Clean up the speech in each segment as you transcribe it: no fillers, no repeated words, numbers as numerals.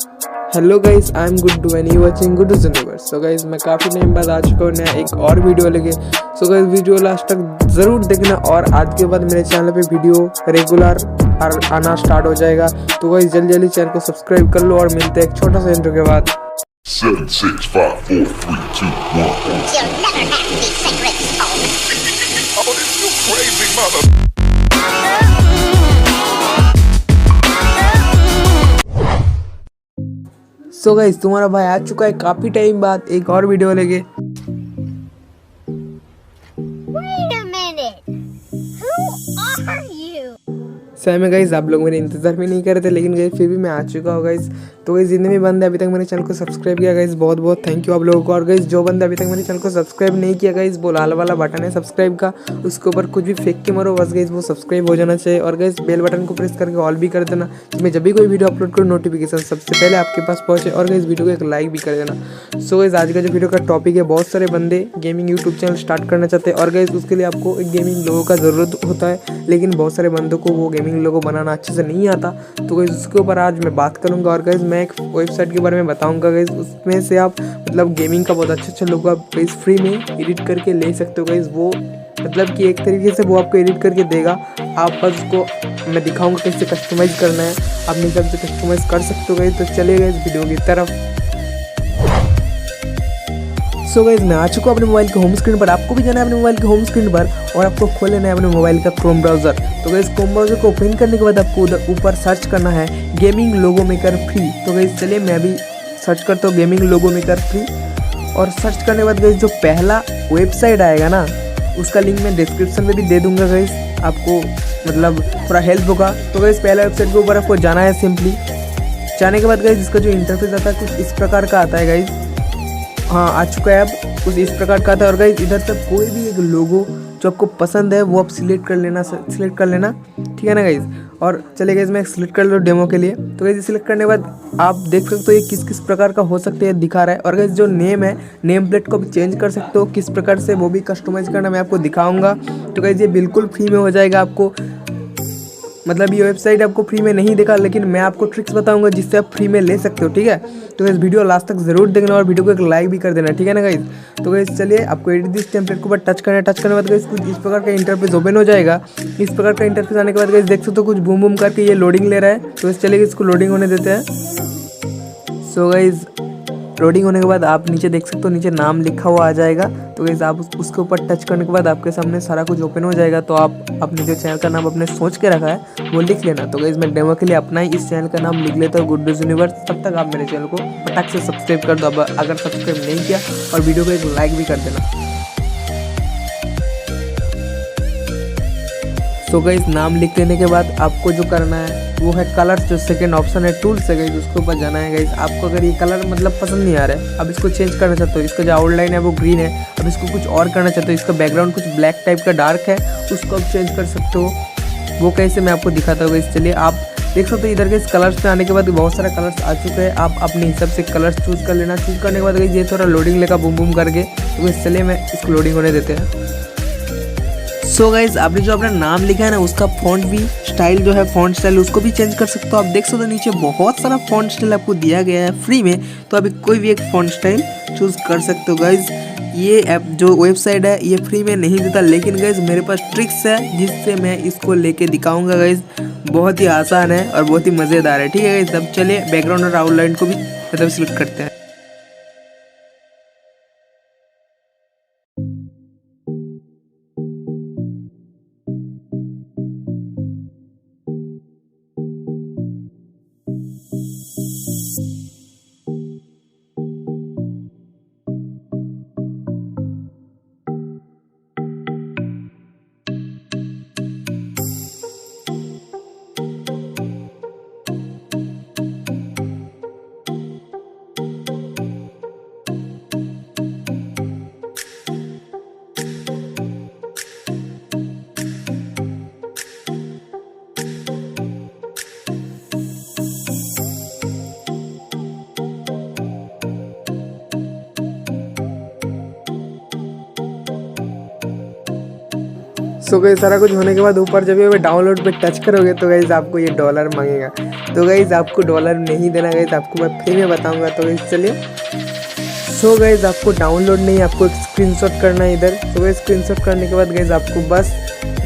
Hello guys, I am Guddu and you watching Guddu's universe. So guys, मैं काफ़ी time बाद आ चुका हूँ नया एक और वीडियो लेके। सो गाइस, वीडियो लास्ट तक ज़रूर देखना और आज के बाद मेरे चैनल पे वीडियो रेगुलर आना स्टार्ट हो जाएगा। तो गाइस जल्दी जल्दी चैनल को सब्सक्राइब कर लो और मिलते हैं एक छोटा सा इंट्रो के बाद। 7, 6, 5, 4, 3, 2, 1. You'll never have the secrets told. Oh, this you crazy mother. So guys, तुम्हारा भाई आ चुका है काफ़ी टाइम बाद एक और वीडियो लेके। Wait a minute. Who are you? सही में गाइस, आप लोग मेरे इंतजार भी नहीं कर रहे थे, लेकिन गाइस फिर भी मैं आ चुका हूँ गाइस। तो गाइस जितने भी बंदे अभी तक मेरे चैनल को सब्सक्राइब किया गाइस, बहुत बहुत थैंक यू आप लोगों को। और गाइस जो बंदे अभी तक मेरे चैनल को सब्सक्राइब नहीं किया गाइस, वो लाल वाला बटन है सब्सक्राइब का, उसके ऊपर कुछ भी फेंक के मारो बस गाइस वो सब्सक्राइब हो जाना चाहिए। और गाइस बेल बटन को प्रेस करके ऑल भी कर देना कि मैं जब भी कोई वीडियो अपलोड करूँ नोटिफिकेशन सबसे पहले आपके पास पहुँचे। और गाइस वीडियो को एक लाइक भी कर देना। सो गाइस आज का जो वीडियो का टॉपिक है, बहुत सारे बंदे गेमिंग यूट्यूब चैनल स्टार्ट करना चाहते हैं और गाइस उसके लिए आपको एक गेमिंग लोगों का ज़रूरत होता है, लेकिन बहुत सारे बंदों को वो गेमिंग लोगो बनाना अच्छे से नहीं आता। तो गाइस उसके ऊपर आज मैं बात करूंगा। और गाइस मैं एक वेबसाइट के बारे में बताऊंगा गाइस, उसमें से आप मतलब गेमिंग का बहुत अच्छे लोगो आप गाइस फ्री में एडिट करके ले सकते हो गाइस। वो मतलब कि एक तरीके से वो आपको एडिट करके देगा, आप बस उसको मैं दिखाऊंगा कैसे कस्टमाइज़ करना है, आप अपने हिसाब से कस्टमाइज़ कर सकते हो गाइस। तो चलिए गाइस वीडियो की तरफ। सो गाइस मैं आ चुका हूँ अपने मोबाइल के होम स्क्रीन पर। आपको भी जाना है अपने मोबाइल के होम स्क्रीन पर और आपको खोल लेना है अपने मोबाइल का क्रोम ब्राउज़र। तो गाइस क्रोम ब्राउज़र को ओपन करने के बाद आपको उधर ऊपर सर्च करना है गेमिंग लोगो मेकर फ्री। तो गाइस चलिए मैं अभी सर्च करता हूँ गेमिंग लोगो मेकर फ्री। और सर्च करने के बाद गाइस जो पहला वेबसाइट आएगा ना, उसका लिंक मैं डिस्क्रिप्शन में भी दे दूँगा गाइस, आपको मतलब थोड़ा हेल्प होगा। तो गाइस पहला वेबसाइट के ऊपर आपको जाना है सिंपली। जाने के बाद गाइस इसका जो इंटरफेस आता है कुछ इस प्रकार का आता है गाइस। हाँ आ चुका है, अब कुछ इस प्रकार का था। और गाइस इधर से कोई भी एक लोगो जो आपको पसंद है वो आप सिलेक्ट कर लेना, ठीक है ना गाइस। और चलिए गाइस मैं सिलेक्ट कर लूँ डेमो के लिए। तो गाइस सिलेक्ट करने के बाद आप देख सकते हो ये किस किस प्रकार का हो सकता है दिखा रहा है। और गाइस जो नेम है, नेम प्लेट को भी चेंज कर सकते हो किस प्रकार से, वो भी कस्टमाइज़ करना मैं आपको दिखाऊंगा। तो गाइस ये बिल्कुल फ्री में हो जाएगा आपको, मतलब ये वेबसाइट आपको फ्री में नहीं देखा, लेकिन मैं आपको ट्रिक्स बताऊंगा जिससे आप फ्री में ले सकते हो, ठीक है। तो इस वीडियो लास्ट तक जरूर देखना और वीडियो को एक लाइक भी कर देना, ठीक है ना गाइस। तो गाइस चलिए आपको एडिट दिस टेम्पलेट के ऊपर टच करने के बाद गाइस कुछ इस प्रकार का इंटरफेस ओपन हो जाएगा। इस प्रकार का इंटरफेस आने के बाद गाइस देख सकते हो कुछ बूम बूम करके ये लोडिंग ले रहा है। तो चलिए इसको लोडिंग होने देते हैं। सो गाइस लोडिंग होने के बाद आप नीचे देख सकते हो, नीचे नाम लिखा हुआ आ जाएगा। तो गाइस आप उसके ऊपर टच करने के बाद आपके सामने सारा कुछ ओपन हो जाएगा। तो आप अपने जो चैनल का नाम अपने सोच के रखा है वो लिख लेना। तो गाइस मैं डेमो के लिए अपना ही इस चैनल का नाम लिख लेता हूँ गुड्डूज यूनिवर्स। तब तक आप मेरे चैनल को फटाक से सब्सक्राइब कर दो अगर सब्सक्राइब नहीं किया, और वीडियो को एक लाइक भी कर देना। सो गाइस नाम लिख लेने के बाद आपको जो करना है वो है कलर्स, जो सेकंड ऑप्शन है टूल्स है गाइस, उसके ऊपर जाना है गाइस। आपको अगर ये कलर मतलब पसंद नहीं आ रहा है, अब इसको चेंज करना चाहते हो, इसका जो आउटलाइन है वो ग्रीन है, अब इसको कुछ और करना चाहते हो, इसका बैकग्राउंड कुछ ब्लैक टाइप का डार्क है, उसको आप चेंज कर सकते हो। वो कैसे मैं आपको दिखाता हूँ गाइस। चलिए आप देख सकते हो इधर के इस कलर्स पे आने के बाद बहुत सारे कलर्स आ चुके हैं, आप अपने हिसाब से कलर्स चूज़ कर लेना। चूज़ करने के बाद गाइस ये थोड़ा लोडिंग लेगा बूम बूम करके। तो गाइस चलिए मैं इसको लोडिंग होने देते हैं। सो गाइज आपने जो अपना नाम लिखा है ना, उसका फॉन्ट भी स्टाइल जो है फॉन्ट स्टाइल उसको भी चेंज कर सकते हो। आप देख सकते हो नीचे बहुत सारा फॉन्ट स्टाइल आपको दिया गया है फ्री में, तो अभी कोई भी एक फॉन्ट स्टाइल चूज़ कर सकते हो गाइज। ये ऐप जो वेबसाइट है ये फ्री में नहीं देता, लेकिन गाइज मेरे पास ट्रिक्स है जिससे मैं इसको लेके दिखाऊंगा गाइज। बहुत ही आसान है और बहुत ही मज़ेदार है, ठीक है गाइज। अब चलिए बैकग्राउंड और आउटलाइन को भी मतलब सिलेक्ट करते हैं। सो गाइस सारा कुछ होने के बाद ऊपर जब ये डाउनलोड पे टच करोगे तो गाइस आपको ये डॉलर मांगेगा। तो गाइस आपको डॉलर नहीं देना गाइस, आपको मैं फ्री में बताऊंगा। तो गाइस चलिए, सो गाइस आपको डाउनलोड नहीं, आपको एक स्क्रीनशॉट करना है इधर। तो गाइस स्क्रीनशॉट करने के बाद गाइस आपको बस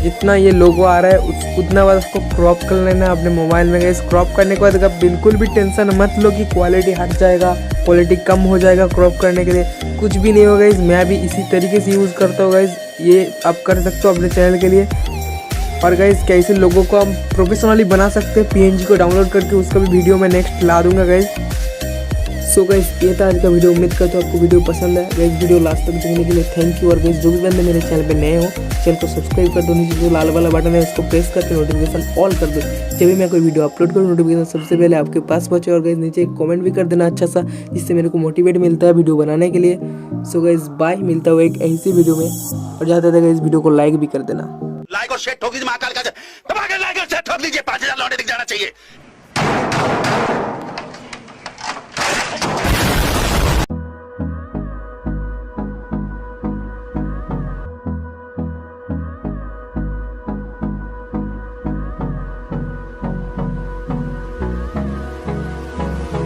जितना ये लोगो आ रहा है उतना बार आपको क्रॉप कर लेना है अपने मोबाइल में। गाइस क्रॉप करने के बाद आप बिल्कुल भी टेंशन मत लो कि क्वालिटी हट जाएगा, क्वालिटी कम हो जाएगा क्रॉप करने के लिए, कुछ भी नहीं होगा गाइस। मैं भी इसी तरीके से यूज़ करता हूँ गाइस, ये आप कर सकते हो अपने चैनल के लिए। और गाइस कैसे लोगों को हम प्रोफेशनली बना सकते हैं PNG को डाउनलोड करके, उसका भी वीडियो मैं नेक्स्ट ला दूंगा गाइस। सो गाइस ये था आज का वीडियो, उम्मीद करता हूँ आपको वीडियो पसंद है। गाइस वीडियो लास्ट तक देखने के लिए थैंक यू। और गाइस जो भी बंदे मेरे चैनल पे नए हो, चैनल को सब्सक्राइब कर दो, नीचे जो लाल वाला बटन है उसको प्रेस करके नोटिफिकेशन ऑल कर दो, जब भी मैं कोई वीडियो अपलोड करूँ नोटिफिकेशन सबसे पहले आपके पास पहुँचे। और गाइस नीचे एक कमेंट भी कर देना अच्छा सा, जिससे मेरे को मोटिवेट मिलता है वीडियो बनाने के लिए। सो गाइस बाय, मिलता हुआ एक ऐसी वीडियो में। और ज़्यादा से इस वीडियो को लाइक भी कर देना। लाइक और शेयर ठोक दीजिए, महाकाल का दबा के लाइक और शेयर ठोक दीजिए, 5000 लौटे दिख जाना चाहिए।